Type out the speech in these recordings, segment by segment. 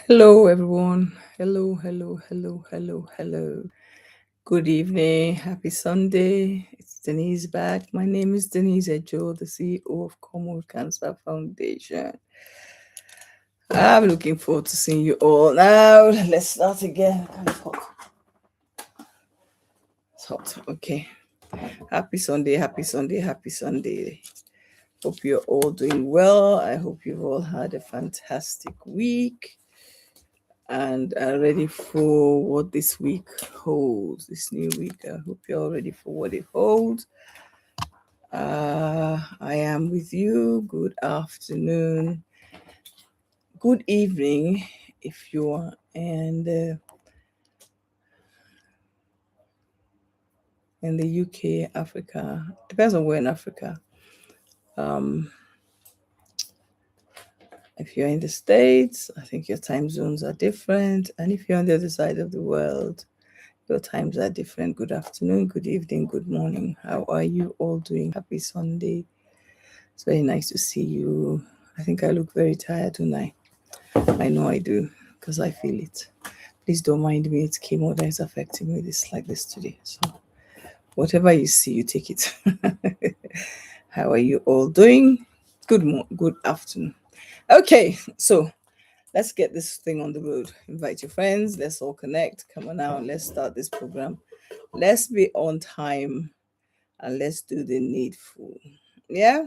Hello, everyone. Hello, hello, hello, hello, hello. Good evening. Happy Sunday. It's Denise back. My name is Denise Ejo, the CEO of Commonwealth Cancer Foundation. I'm looking forward to seeing you all. Now, let's start again. It's hot. It's hot. Okay. Happy Sunday. Happy Sunday. Happy Sunday. Hope you're all doing well. I hope you've all had a fantastic week and are ready for what this week holds, this new week. I hope you're all ready for what it holds. I am with you. Good afternoon, good evening, if you are in the UK, Africa. Depends on where in Africa. Um, if you're in the States, I think your time zones are different, and if you're on the other side of the world, your times are different. Good afternoon, good evening, good morning. How are you all doing? Happy Sunday. It's very nice to see you. I think I look very tired tonight. I know I do because I feel it. Please don't mind me. It's chemo that is affecting me this like this today. So whatever you see, you take it. How are you all doing? Good afternoon. Okay, so let's get this thing on the road. Invite your friends. Let's all connect. Come on now. Let's start this program. Let's be on time and let's do the needful. Yeah.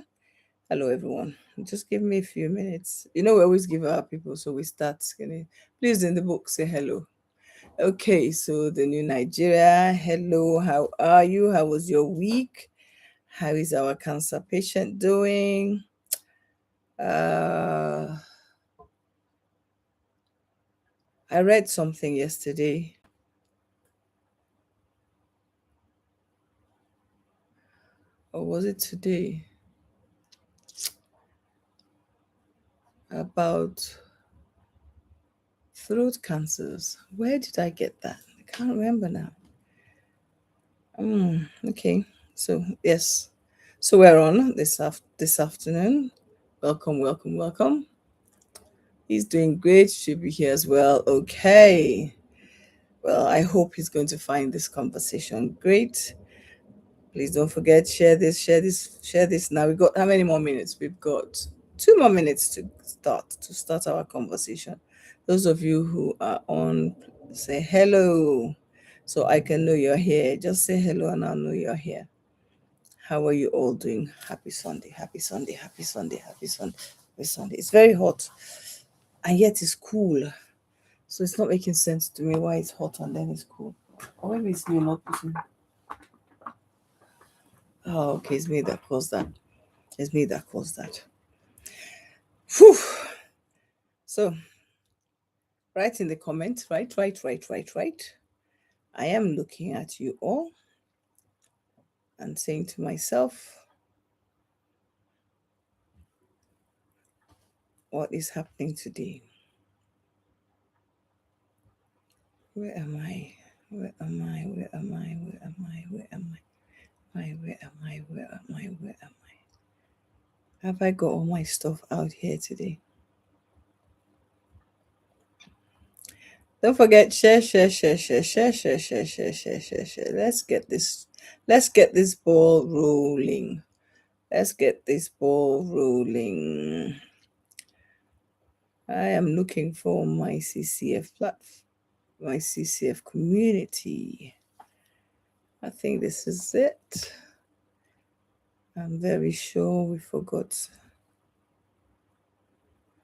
Hello, everyone. Just give me a few minutes. You know, we always give our people, so we start. Please, in the book, say hello. Okay, so the new Nigeria. Hello, how are you? How was your week? How is our cancer patient doing? Uh, I read something yesterday. Or was it today? About throat cancers. Where did I get that? I can't remember now. Okay, so yes, so we're on this afternoon. Welcome, welcome, welcome. He's doing great. Should be here as well. Okay. Well, I hope he's going to find this conversation great. Please don't forget, share this, share this, share this. Now we got how many more minutes? We've got 2 more minutes to start our conversation. Those of you who are on, say hello, so I can know you're here. Just say hello, and I'll know you're here. How are you all doing? Happy Sunday, happy Sunday, happy Sunday, happy Sunday, happy Sunday. It's very hot, and yet it's cool. So it's not making sense to me why it's hot and then it's cool. Or maybe it's me not putting. Oh, okay, it's me that caused that. It's me that caused that. Whew. So, write in the comments, right. I am looking at you all and saying to myself, what is happening today? Where am I? Where am I? Where am I? Where am I? Where am I? Where am I? Where am I? Where am I? Have I got all my stuff out here today? Don't forget, share. Let's get this ball rolling. Let's get this ball rolling. I am looking for my CCF platform, my CCF community. I think this is it. I'm very sure we forgot.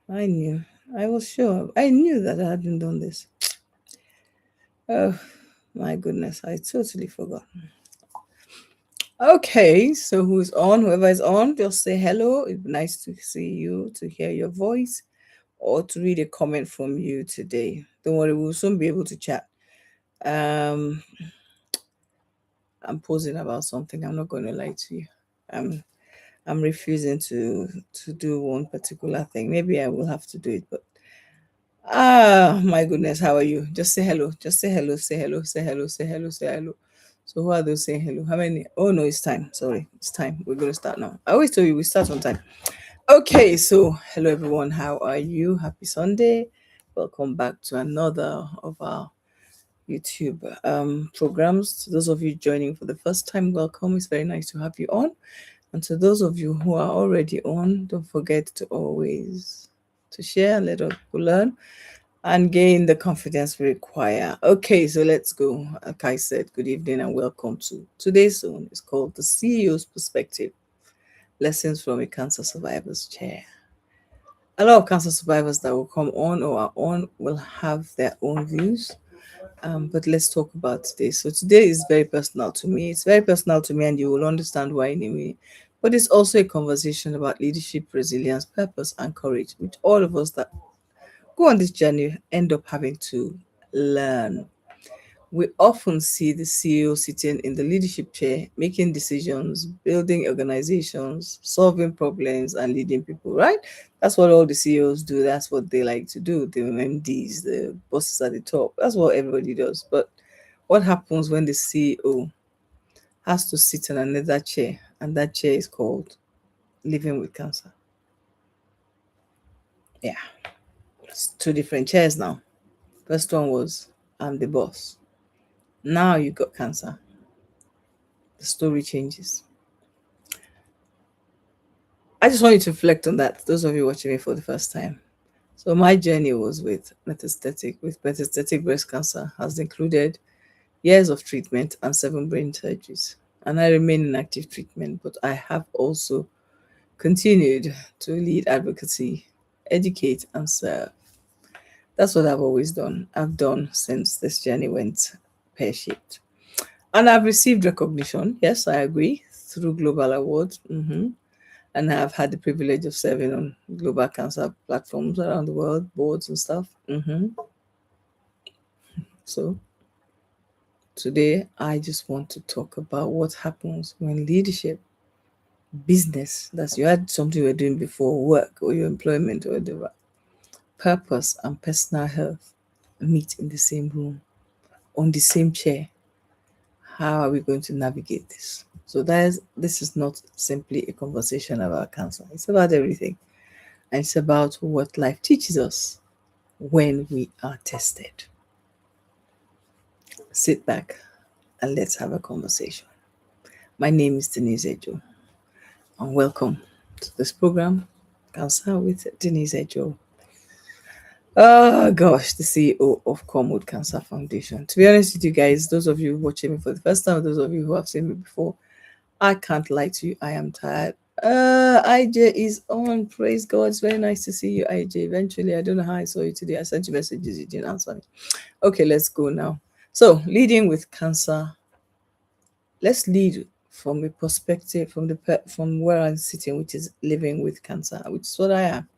I knew. I was sure. I knew that I hadn't done this. Oh, my goodness. I totally forgot. Okay, so who's on? Whoever is on, just say hello. It'd be nice to see you, to hear your voice, or to read a comment from you today. Don't worry, we'll soon be able to chat. Um, I'm posing about something. I'm not going to lie to you. I'm refusing to do one particular thing. Maybe I will have to do it, but my goodness, how are you? Just say hello. Just say hello. Say hello. Say hello. Say hello. Say hello. So who are those saying hello? How many? Oh no, it's time. Sorry, it's time. We're gonna start now. I always tell you we start on time. Okay, so hello everyone. How are you? Happy Sunday. Welcome back to another of our YouTube programs. To those of you joining for the first time, welcome. It's very nice to have you on. And to those of you who are already on, don't forget to always to share, let us learn, and gain the confidence we require. Okay, so let's go. Like I said, good evening and welcome to today's zone. It's called the CEO's Perspective: Lessons from a Cancer Survivor's Chair. A lot of cancer survivors that will come on or are on will have their own views. But let's talk about today. So today is very personal to me. It's very personal to me, and you will understand why anyway. But it's also a conversation about leadership, resilience, purpose, and courage, which all of us that go on this journey end up having to learn. We often see the CEO sitting in the leadership chair, making decisions, building organizations, solving problems, and leading people, right? That's what all the CEOs do. That's what they like to do. The MDs, the bosses at the top. That's what everybody does. But what happens when the CEO has to sit in another chair, and that chair is called living with cancer? Yeah, it's two different chairs now. First one was I'm the boss. Now you got cancer. The story changes. I just want you to reflect on that, those of you watching me for the first time. So my journey was with metastatic breast cancer, has included years of treatment and 7 brain surgeries. And I remain in active treatment, but I have also continued to lead advocacy, educate, and serve. That's what I've always done. I've done since this journey went pear-shaped. And I've received recognition, yes, I agree, through global awards. And I've had the privilege of serving on global cancer platforms around the world, boards and stuff. So today, I just want to talk about what happens when leadership, business, that's you had something you were doing before, work or your employment or whatever, purpose and personal health meet in the same room, on the same chair. How are we going to navigate this? So this is not simply a conversation about cancer. It's about everything. And it's about what life teaches us when we are tested. Sit back and let's have a conversation. My name is Denise Ejo, and welcome to this program, Cancer with Denise Ejo. Oh gosh, the CEO of Cornwood Cancer Foundation. To be honest with you guys, those of you watching me for the first time, those of you who have seen me before, I can't lie to you, I am tired. IJ is on. Praise God. It's very nice to see you, IJ. Eventually, I don't know how I saw you today. I sent you messages, you didn't answer me. Okay, let's go now. So, leading with cancer. Let's lead from a perspective from where I'm sitting, which is living with cancer, which is what I am.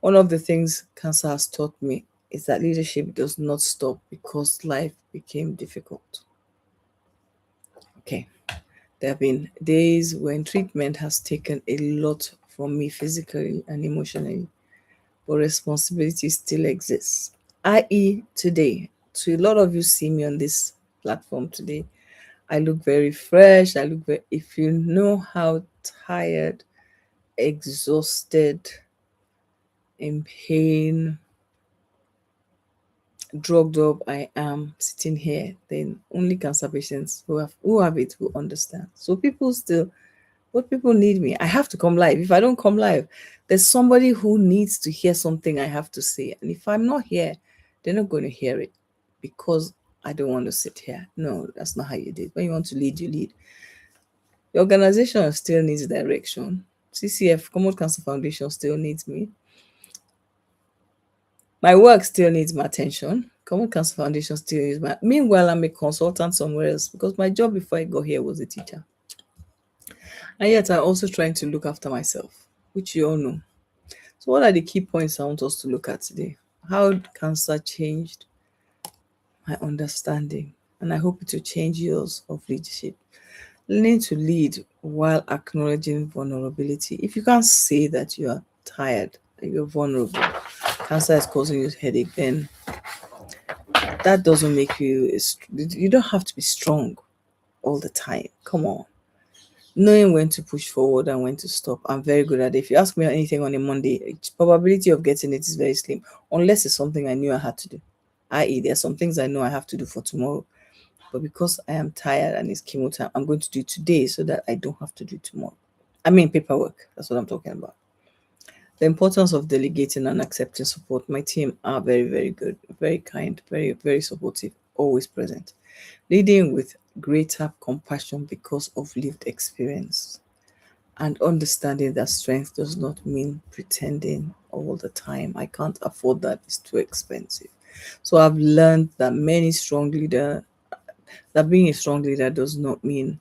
One of the things cancer has taught me is that leadership does not stop because life became difficult. Okay. There have been days when treatment has taken a lot from me physically and emotionally, but responsibility still exists. I.e., today, to a lot of you see me on this platform today, I look very fresh. If you know how tired, exhausted, in pain, drugged up I am sitting here, then only cancer patients who have it will understand. So people need me. I have to come live. If I don't come live, there's somebody who needs to hear something I have to say. And if I'm not here, they're not going to hear it because I don't want to sit here. No, that's not how you do it. When you want to lead, you lead. The organization still needs direction. CCF, Cornwood Cancer Foundation, still needs me. My work still needs my attention. Cornwood Cancer Foundation still needs my. Meanwhile, I'm a consultant somewhere else because my job before I got here was a teacher. And yet I'm also trying to look after myself, which you all know. So what are the key points I want us to look at today? How cancer changed my understanding, and I hope it will change yours of leadership. Learning to lead while acknowledging vulnerability. If you can't say that you are tired, that you're vulnerable, cancer is causing you headache, then that doesn't make you. You don't have to be strong all the time. Come on. knowing when to push forward and when to stop. I'm very good at it. If you ask me anything on a Monday, probability of getting it is very slim, unless it's something I knew I had to do. I.e., there are some things I know I have to do for tomorrow, but because I am tired and it's chemo time, I'm going to do today so that I don't have to do tomorrow. I mean, paperwork. That's what I'm talking about. The importance of delegating and accepting support. My team are very, very good, very kind, very, very supportive, always present. Leading with greater compassion because of lived experience and understanding that strength does not mean pretending all the time. I can't afford that, it's too expensive. So I've learned that being a strong leader does not mean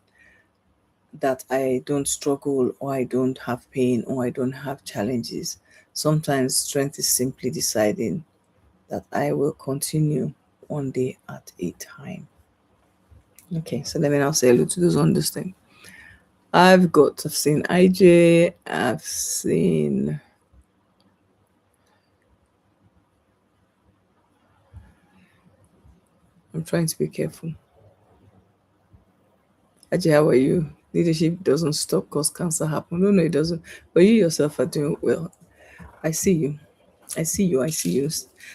that I don't struggle or I don't have pain or I don't have challenges. Sometimes strength is simply deciding that I will continue one day at a time. Okay, so let me now say hello to those on this thing. I've seen IJ, I've seen I'm trying to be careful. IJ, how are you? Leadership doesn't stop because cancer happen. No, it doesn't. But you yourself are doing well. I see you. I see you. I see you.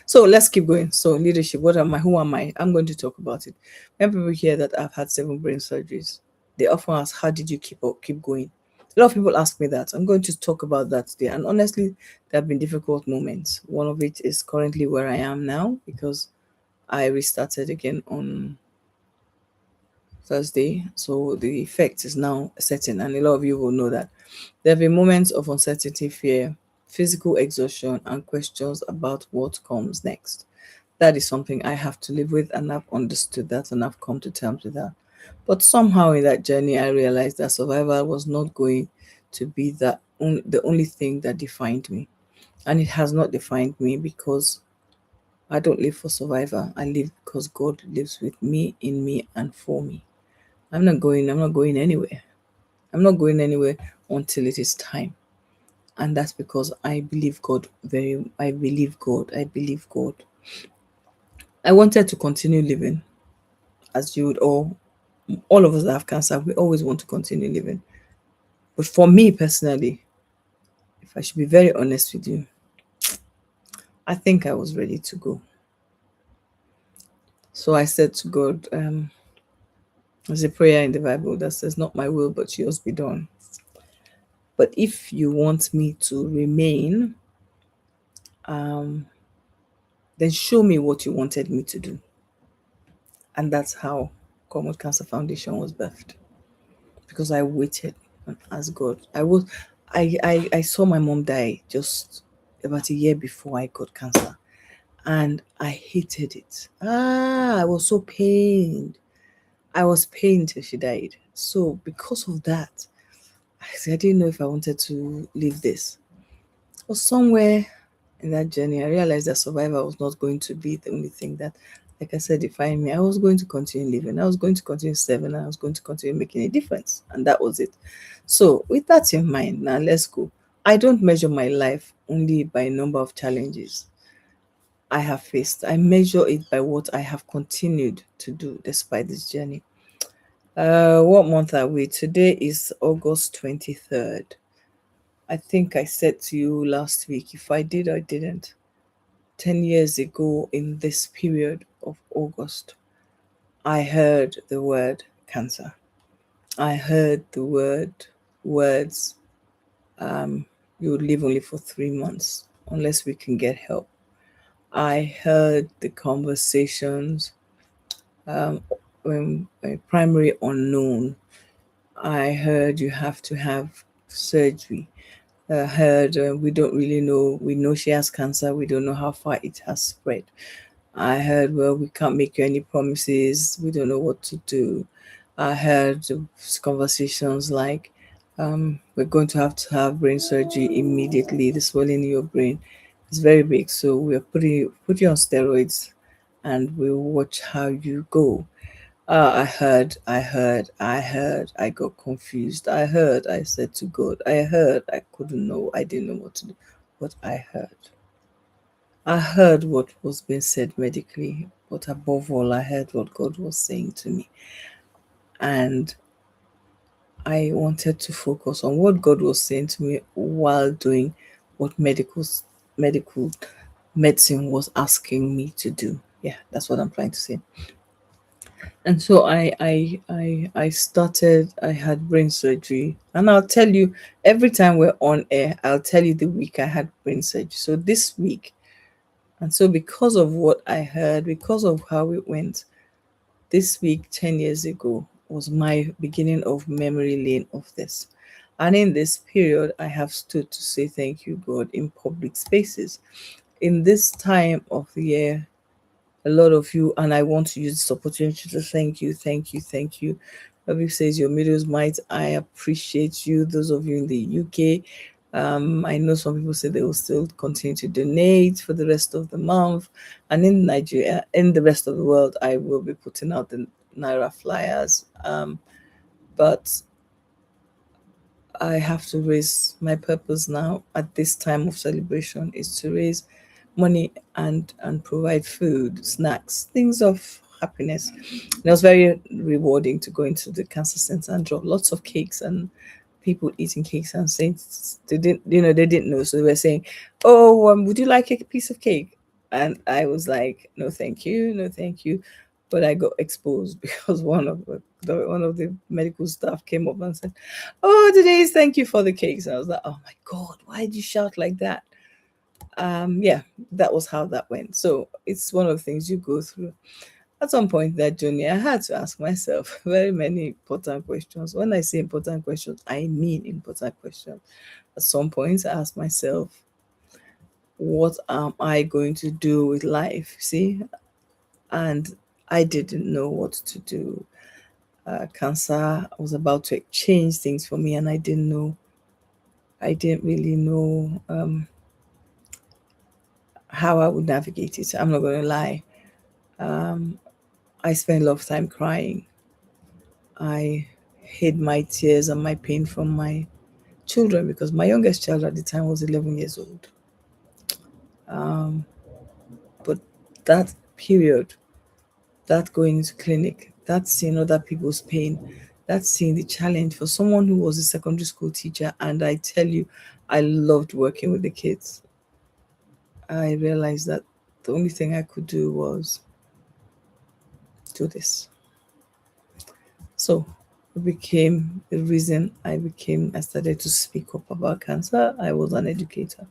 So let's keep going. So leadership, what am I? Who am I? I'm going to talk about it. When people hear that I've had 7 brain surgeries, they often ask, "How did you keep going?" A lot of people ask me that. I'm going to talk about that today. And honestly, there have been difficult moments. One of it is currently where I am now because I restarted again on Thursday. So the effect is now setting, and a lot of you will know that. There have been moments of uncertainty, fear, physical exhaustion, and questions about what comes next. That is something I have to live with, and I've understood that, and I've come to terms with that. But somehow in that journey, I realized that survival was not going to be the only thing that defined me. And it has not defined me because I don't live for survivor. I live because God lives with me, in me, and for me. I'm not going anywhere. I'm not going anywhere until it is time. And that's because I believe God. I believe God. I wanted to continue living as you would all of us that have cancer, we always want to continue living. But for me personally, if I should be very honest with you, I think I was ready to go. So I said to God, there's a prayer in the Bible that says, "Not my will, but yours be done." But if you want me to remain, then show me what you wanted me to do. And that's how Common Cancer Foundation was birthed. Because I waited and asked God. I saw my mom die just about a year before I got cancer. And I hated it. I was so pained. I was pained till she died. So because of that, I didn't know if I wanted to leave this. But somewhere in that journey, I realized that survival was not going to be the only thing that, like I said, defined me. I was going to continue living. I was going to continue serving. I was going to continue making a difference. And that was it. So with that in mind, now let's go. I don't measure my life only by number of challenges I have faced. I measure it by what I have continued to do despite this journey. What month are we? Today is August 23rd. I think I said to you last week, if I did or didn't, 10 years ago in this period of August, I heard the word cancer. I heard the words, you would live only for 3 months unless we can get help. I heard the conversations, primary unknown. I heard you have to have surgery. I heard we don't really know. We know she has cancer. We don't know how far it has spread. I heard, well, we can't make you any promises. We don't know what to do. I heard conversations like, we're going to have brain surgery immediately. The swelling in your brain is very big. So we're put you on steroids and we'll watch how you go. I got confused. I said to God, I couldn't know, I didn't know what to do. But I heard. I heard what was being said medically, but above all, I heard what God was saying to me. And I wanted to focus on what God was saying to me while doing what medical medicine was asking me to do. Yeah, that's what I'm trying to say. And so I started. I had brain surgery, and I'll tell you every time we're on air. I'll tell you the week I had brain surgery. So this week, and so because of what I heard, because of how it went, this week 10 years ago was my beginning of memory lane of this. And in this period, I have stood to say thank you, God, in public spaces. In this time of the year, a lot of you, and I want to use this opportunity to thank you, thank you, thank you. Whoever says your videos might, I appreciate you. Those of you in the UK, I know some people say they will still continue to donate for the rest of the month. And in Nigeria, in the rest of the world, I will be putting out the Naira flyers. But I have to raise my purpose now at this time of celebration is to raise money and provide food, snacks, things of happiness. And it was very rewarding to go into the cancer center and drop lots of cakes and people eating cakes and saying they didn't, they didn't know, so they were saying, "Oh, would you like a piece of cake?" And I was like, "No, thank you, no, thank you." But I got exposed because one of the medical staff came up and said, "Oh, today's thank you for the cakes." And I was like, "Oh my God, why did you shout like that?" Yeah, that was how that went. So it's one of the things you go through. At some point in that journey, I had to ask myself very many important questions. When I say important questions, I mean important questions. At some point, I asked myself, what am I going to do with life? See? And I didn't know what to do. Cancer was about to change things for me, and I didn't really know how I would navigate it. I'm not going to lie. I spent a lot of time crying. I hid my tears and my pain from my children because my youngest child at the time was 11 years old. But that period, that going into clinic, that seeing other people's pain, that seeing the challenge for someone who was a secondary school teacher, and I tell you, I loved working with the kids. I realized that the only thing I could do was do this. So it became the reason I started to speak up about cancer. I was an educator.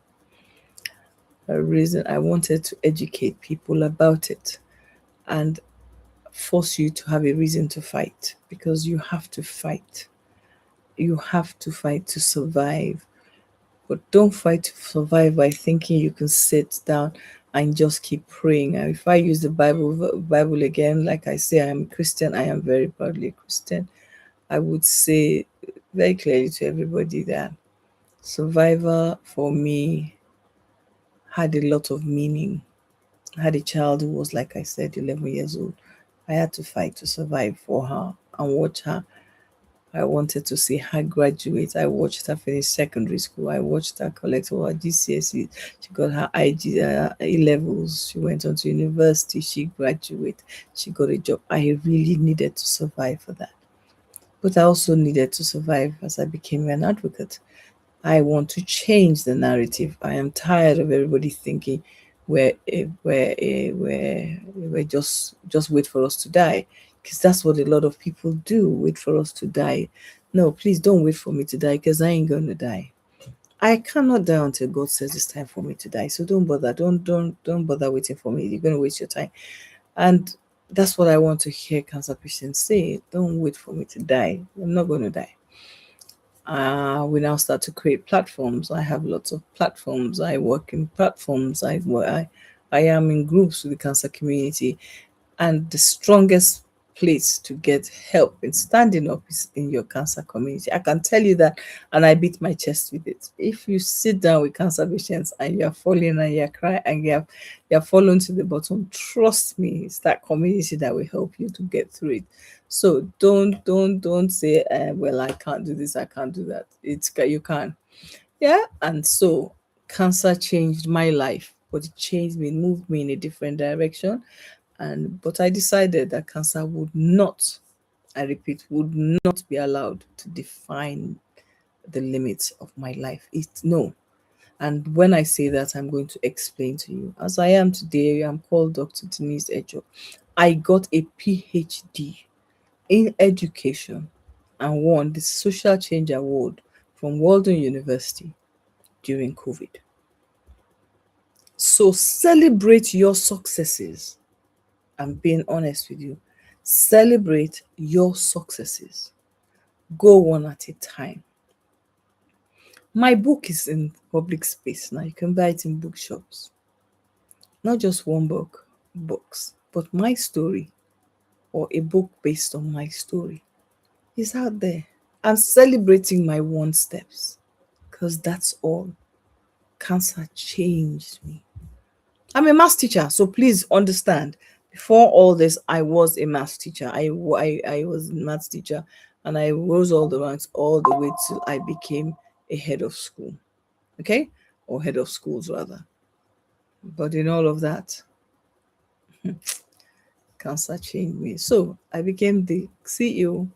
A reason I wanted to educate people about it and force you to have a reason to fight because you have to fight. You have to fight to survive. But don't fight to survive by thinking you can sit down and just keep praying. And if I use the Bible again, like I say, I am a Christian. I am very proudly a Christian. I would say very clearly to everybody that survivor for me had a lot of meaning. I had a child who was, like I said, 11 years old. I had to fight to survive for her and watch her. I wanted to see her graduate. I watched her finish secondary school. I watched her collect all her GCSE. She got her A levels. She went on to university. She graduated. She got a job. I really needed to survive for that. But I also needed to survive as I became an advocate. I want to change the narrative. I am tired of everybody thinking we're just wait for us to die, because that's what a lot of people do. Wait for us to die. No, please don't wait for me to die because I ain't gonna die. I cannot die until God says it's time for me to die. So don't bother. Don't bother waiting for me. You're gonna waste your time. And that's what I want to hear cancer patients say. Don't wait for me to die. I'm not gonna die. We now start to create platforms. I have lots of platforms. I work in platforms. I am in groups with the cancer community, and the strongest place to get help in standing up is in your cancer community. I can tell you that, and I beat my chest with it. If you sit down with cancer patients and you're falling and you're crying and you're falling to the bottom, trust me, it's that community that will help you to get through it. So don't say, well, I can't do this, I can't do that. You can. Yeah. And so cancer changed my life, but it changed me, moved me in a different direction. And but I decided that cancer would not I repeat, would not be allowed to define the limits of my life. It's no. And when I say that, I'm going to explain to you. As I am today, I'm called Dr. Denise Ejo. I got a PhD in education and won the Social Change Award from Walden University during COVID. So celebrate your successes. I'm being honest with you. Celebrate your successes. Go one at a time. My book is in public space now. You can buy it in bookshops. Not just one book, books, but my story or a book based on my story is out there. I'm celebrating my one steps because that's all. Cancer changed me. I'm a math teacher, so please understand. Before all this, I was a math teacher. I was a math teacher, and I rose all the ranks all the way till I became a head of school. Okay, or head of schools rather. But in all of that, cancer changed me. So I became the CEO.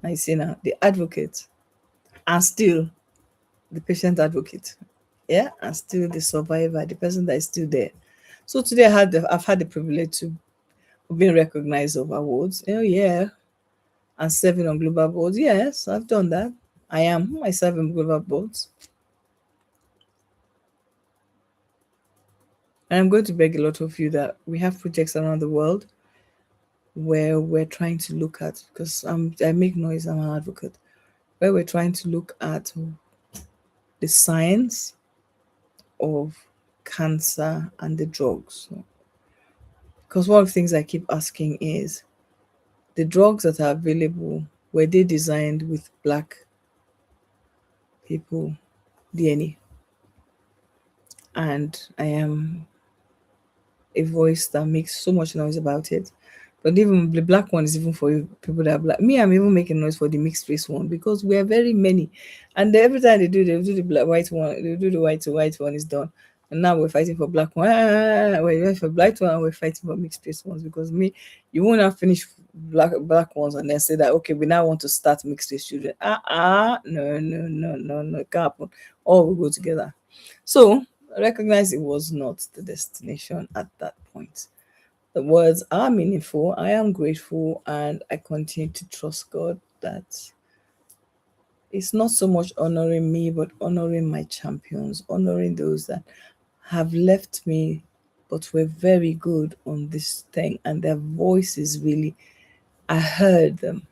I say now the advocate, and still the patient advocate. Yeah, and still the survivor, the person that is still there. So today I've had the privilege to being recognized of awards. Oh yeah, and serving on global boards. Yes, I've done that. I serve on global boards. And I'm going to beg a lot of you that we have projects around the world where we're trying to look at, because I make noise, I'm an advocate, where we're trying to look at the science of cancer and the drugs. Because one of the things I keep asking is the drugs that are available, were they designed with black people DNA? And I am a voice that makes so much noise about it. But even the black one is even for people that are black. Me, I'm even making noise for the mixed race one because we are very many. And every time they do the black white one, they do the white one is done. And now we're fighting for black one. We're fighting for black one, we're fighting for mixed race ones because me, you won't have finished black ones and then say that okay, we now want to start mixed race children. No, it can't happen. All will go together. So I recognize it was not the destination at that point. The words are meaningful. I am grateful, and I continue to trust God that it's not so much honoring me, but honoring my champions, honoring those that have left me, but were very good on this thing, and their voices really, I heard them.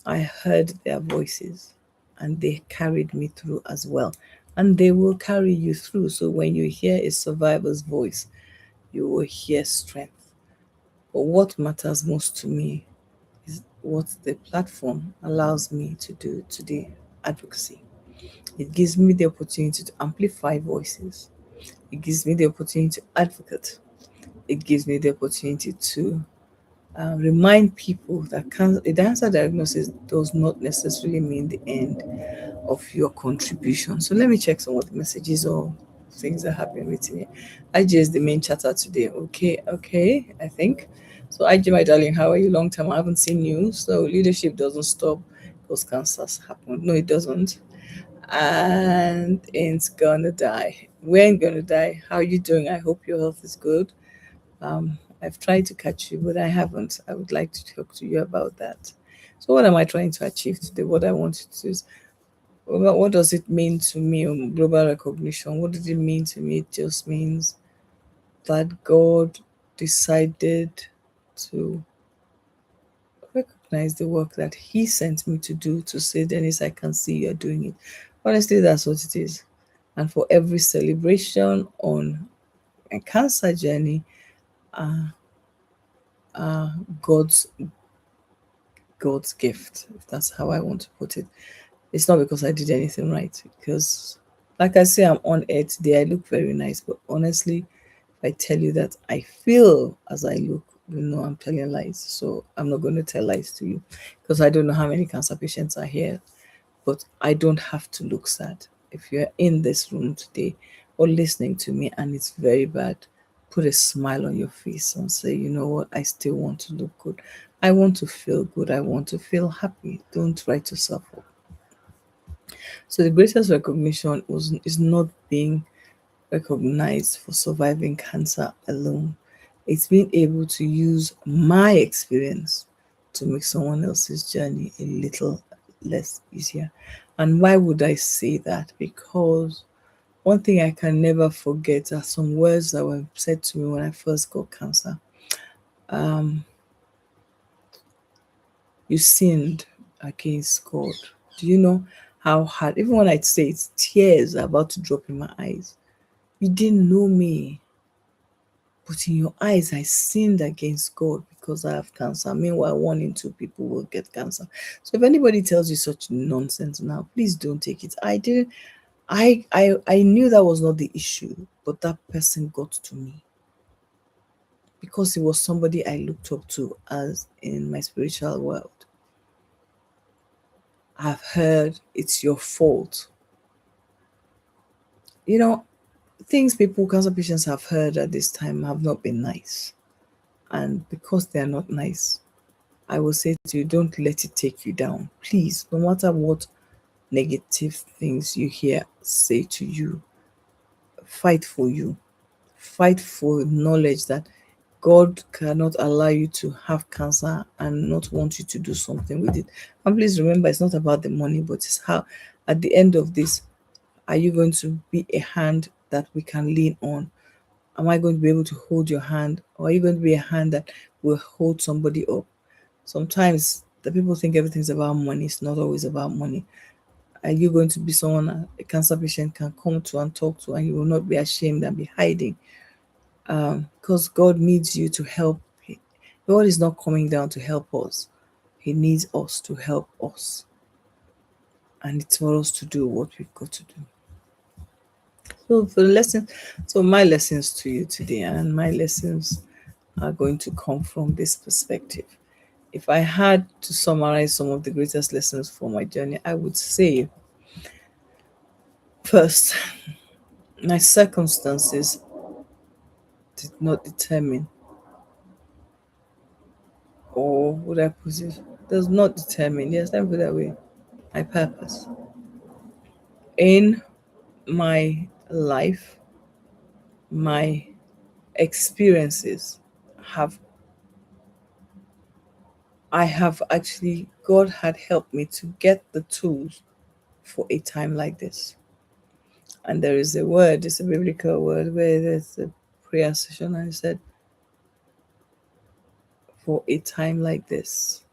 I heard their voices, and they carried me through as well. And they will carry you through. So when you hear a survivor's voice, you will hear strength. But what matters most to me is what the platform allows me to do today, advocacy. It gives me the opportunity to amplify voices. It gives me the opportunity to advocate. It gives me the opportunity to remind people that the cancer diagnosis does not necessarily mean the end of your contribution. So let me check some of the messages or things that have been written here. IJ is the main chatter today. Okay, I think. So IJ, my darling, how are you? Long time I haven't seen you. So leadership doesn't stop because cancers happen. No, it doesn't. And it's gonna die. We ain't gonna die. How are you doing? I hope your health is good. I've tried to catch you, but I haven't. I would like to talk to you about that. So, what am I trying to achieve today? What I wanted to is what does it mean to me on global recognition? What does it mean to me? It just means that God decided to recognize the work that He sent me to do to say, Dennis, I can see you're doing it. Honestly, that's what it is. And for every celebration on a cancer journey, God's God's gift, if that's how I want to put it. It's not because I did anything right, because, like I say, I'm on air today. I look very nice, but honestly, if I tell you that I feel as I look, you know I'm telling lies. So I'm not going to tell lies to you because I don't know how many cancer patients are here, but I don't have to look sad. If you're in this room today or listening to me and it's very bad, put a smile on your face and say, you know what, I still want to look good. I want to feel good. I want to feel happy. Don't try to suffer. So the greatest recognition is not being recognized for surviving cancer alone. It's being able to use my experience to make someone else's journey a little less easier. And why would I say that? Because one thing I can never forget are some words that were said to me when I first got cancer. You sinned against God. Do you know how hard, even when I say it, tears are about to drop in my eyes. You didn't know me, but in your eyes, I sinned against God because I have cancer. Meanwhile, 1 in 2 people will get cancer. So if anybody tells you such nonsense now, please don't take it. I didn't. I knew that was not the issue, but that person got to me because he was somebody I looked up to as in my spiritual world. I've heard it's your fault. You know, things people, cancer patients have heard at this time have not been nice. And because they are not nice, I will say to you, don't let it take you down. Please, no matter what negative things you hear say to you, fight for you. Fight for knowledge that God cannot allow you to have cancer and not want you to do something with it. And please remember, it's not about the money, but it's how, at the end of this, are you going to be a hand that we can lean on? Am I going to be able to hold your hand? Or are you going to be a hand that will hold somebody up? Sometimes the people think everything's about money. It's not always about money. Are you going to be someone a cancer patient can come to and talk to, and you will not be ashamed and be hiding? Because God needs you to help. God is not coming down to help us. He needs us to help us. And it's for us to do what we've got to do. So for the lesson, so my lessons to you today, and my lessons are going to come from this perspective. If I had to summarize some of the greatest lessons for my journey, I would say first, my circumstances did not determine, or would I put it, does not determine, yes, let me put it that way, my purpose. In my life, my experiences have, I have actually, God had helped me to get the tools for a time like this. And there is a word, it's a biblical word where there's a prayer session, and it said, for a time like this.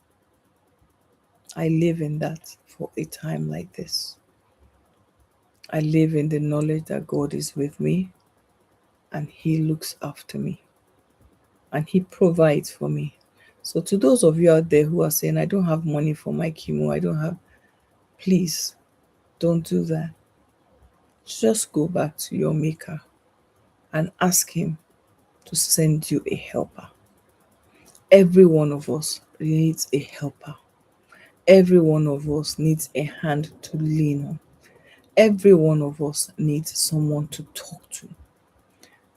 I live in that for a time like this. I live in the knowledge that God is with me and He looks after me and He provides for me. So, to those of you out there who are saying, I don't have money for my chemo, I don't have, please don't do that. Just go back to your Maker and ask Him to send you a helper. Every one of us needs a helper. Every one of us needs a hand to lean on. Every one of us needs someone to talk to.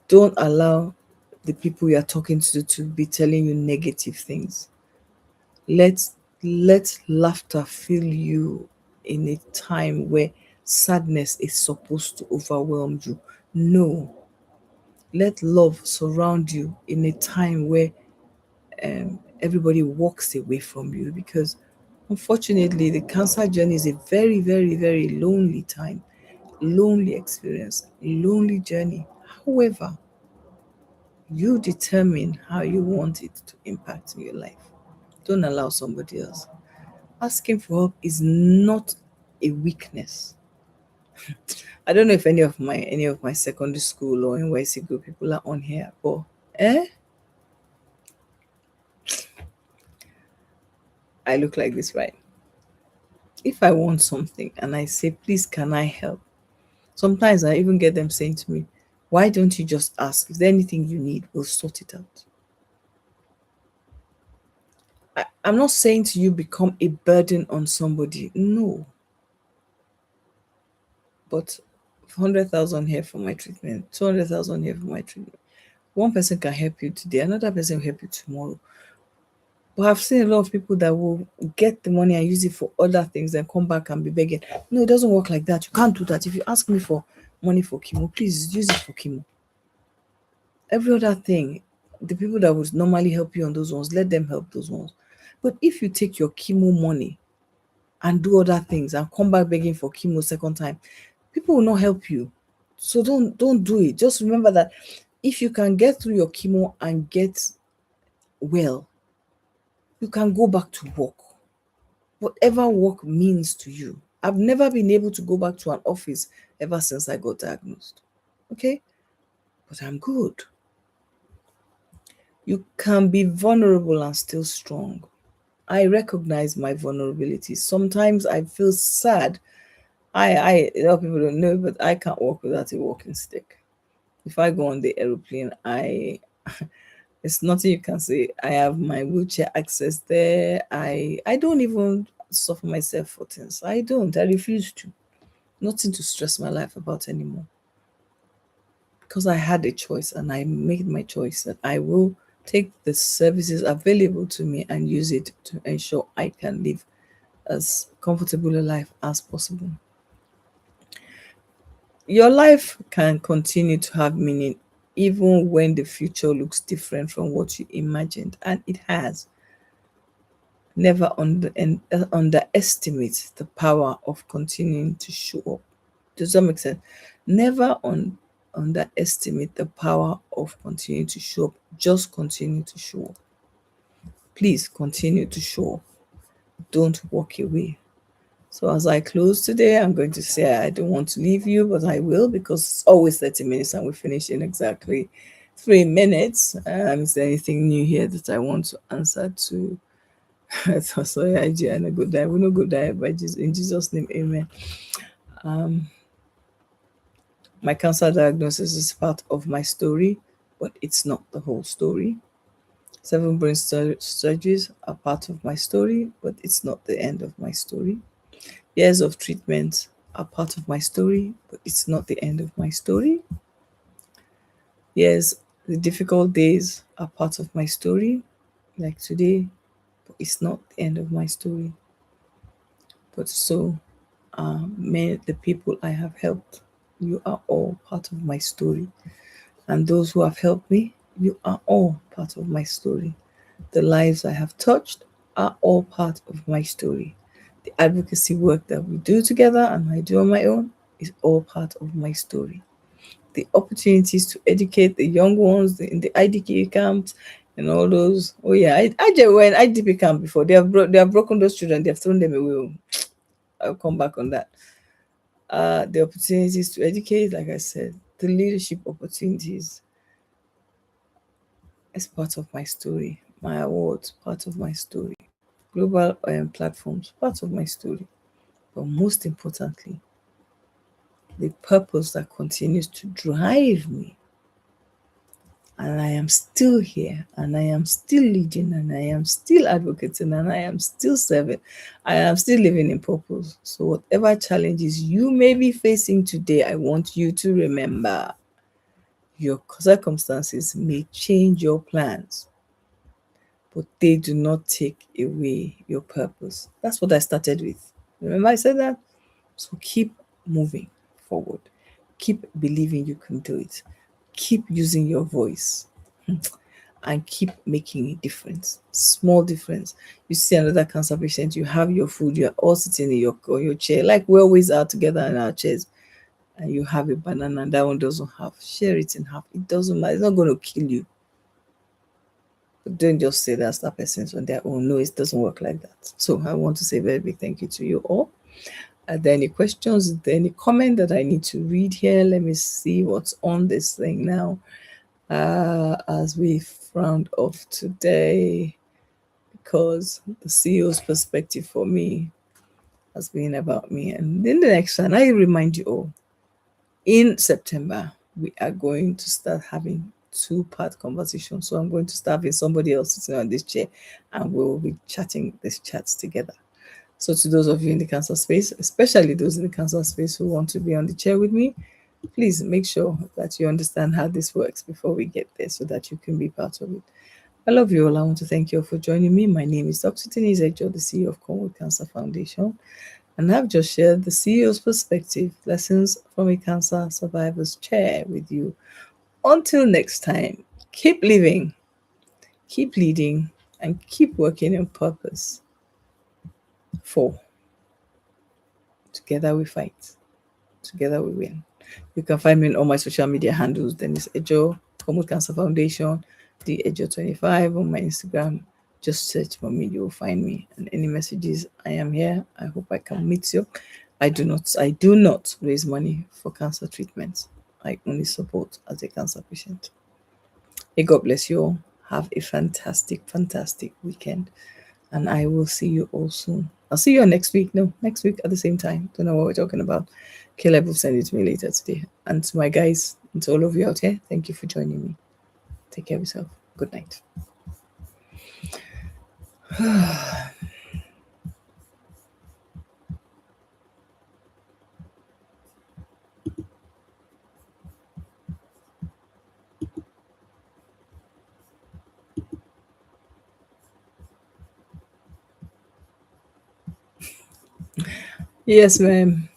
Don't allow the people you are talking to be telling you negative things. Let let laughter fill you in a time where sadness is supposed to overwhelm you. No, let love surround you in a time where everybody walks away from you, because unfortunately the cancer journey is a very, very, very lonely time, lonely experience, lonely journey. However, you determine how you want it to impact your life. Don't allow somebody else. Asking for help is not a weakness. I don't know if any of my secondary school or NYC group people are on here, but I look like this, right? If I want something and I say, please, can I help? Sometimes I even get them saying to me, why don't you just ask? Is there anything you need? We'll sort it out. I'm not saying to you become a burden on somebody. No. But 100,000 here for my treatment, 200,000 here for my treatment. One person can help you today, another person will help you tomorrow. But I've seen a lot of people that will get the money and use it for other things and come back and be begging. No, it doesn't work like that. You can't do that. If you ask me for money for chemo, please use it for chemo. Every other thing, the people that would normally help you on those ones, let them help those ones. But if you take your chemo money and do other things and come back begging for chemo second time, people will not help you. So don't do it. Just remember that if you can get through your chemo and get well, you can go back to work. Whatever work means to you. I've never been able to go back to an office ever since I got diagnosed. Okay? But I'm good. You can be vulnerable and still strong. I recognize my vulnerabilities. Sometimes I feel sad. A lot of people don't know, but I can't walk without a walking stick. If I go on the aeroplane, it's nothing you can say. I have my wheelchair access there. I don't even suffer myself for things. I don't. I refuse to. Nothing to stress my life about anymore. Because I had a choice and I made my choice that I will take the services available to me and use it to ensure I can live as comfortable a life as possible. Your life can continue to have meaning even when the future looks different from what you imagined, and it has. Never underestimate the power of continuing to show up. Does that make sense? Never underestimate the power of continuing to show up. Just continue to show up. Please continue to show up. Don't walk away. So as I close today, I'm going to say I don't want to leave you, but I will, because it's always 30 minutes and we finish in exactly 3 minutes. Is there anything new here that I want to answer to? So yeah, and a good day. We know good day by Jesus, in Jesus' name, amen. My cancer diagnosis is part of my story, but it's not the whole story. 7 brain surgeries are part of my story, but it's not the end of my story. Years of treatment are part of my story, but it's not the end of my story. Yes, the difficult days are part of my story, like today, but it's not the end of my story. But so are many the people I have helped. You are all part of my story. And those who have helped me, you are all part of my story. The lives I have touched are all part of my story. The advocacy work that we do together and I do on my own is all part of my story. The opportunities to educate the young ones in the IDK camps and all those. Oh yeah, I just went IDP camp before. They have broken those children. They have thrown them away. I'll come back on that. The opportunities to educate, like I said, the leadership opportunities is part of my story. My awards, part of my story. Global platforms, part of my story. But most importantly, the purpose that continues to drive me. And I am still here, and I am still leading, and I am still advocating, and I am still serving. I am still living in purpose. So, whatever challenges you may be facing today, I want you to remember your circumstances may change your plans, but they do not take away your purpose. That's what I started with. Remember, I said that? So, keep moving forward, keep believing you can do it, keep using your voice. And keep making a difference, small difference. You see another cancer patient, you have your food, you're all sitting in your chair, like we always are together in our chairs, and you have a banana and that one doesn't have. Share it in half. It doesn't matter. It's not going to kill you. But don't just say that's that person's on their own. No, it doesn't work like that. So I want to say a very big thank you to you all. Are there any questions? Is there any comment that I need to read here? Let me see what's on this thing now. As we round off today, because the CEO's perspective for me has been about me. And then the next time, I remind you all, in September, we are going to start having 2-part conversation. So I'm going to start with somebody else sitting on this chair, and we'll be chatting these chats together. So to those of you in the cancer space, especially those in the cancer space who want to be on the chair with me, please make sure that you understand how this works before we get there so that you can be part of it. I love you all. I want to thank you all for joining me. My name is Dr. Denise Ejo, the CEO of Cornwall Cancer Foundation, and I've just shared the CEO's perspective, lessons from a cancer survivor's chair with you. Until next time, keep living, keep leading, and keep working on purpose. 4. Together we fight. Together we win. You can find me on all my social media handles. Dennis Ejo, Cornwall Cancer Foundation, the Ejo25 on my Instagram. Just search for me, you will find me. And any messages, I am here. I hope I can meet you. I do not raise money for cancer treatment. I only support as a cancer patient. May God bless you all. Have a fantastic weekend. And I will see you all soon. I'll see you next week. No, next week at the same time. Don't know what we're talking about. Caleb will send it to me later today. And to my guys, and to all of you out here, thank you for joining me. Take care of yourself. Good night. Yes, ma'am.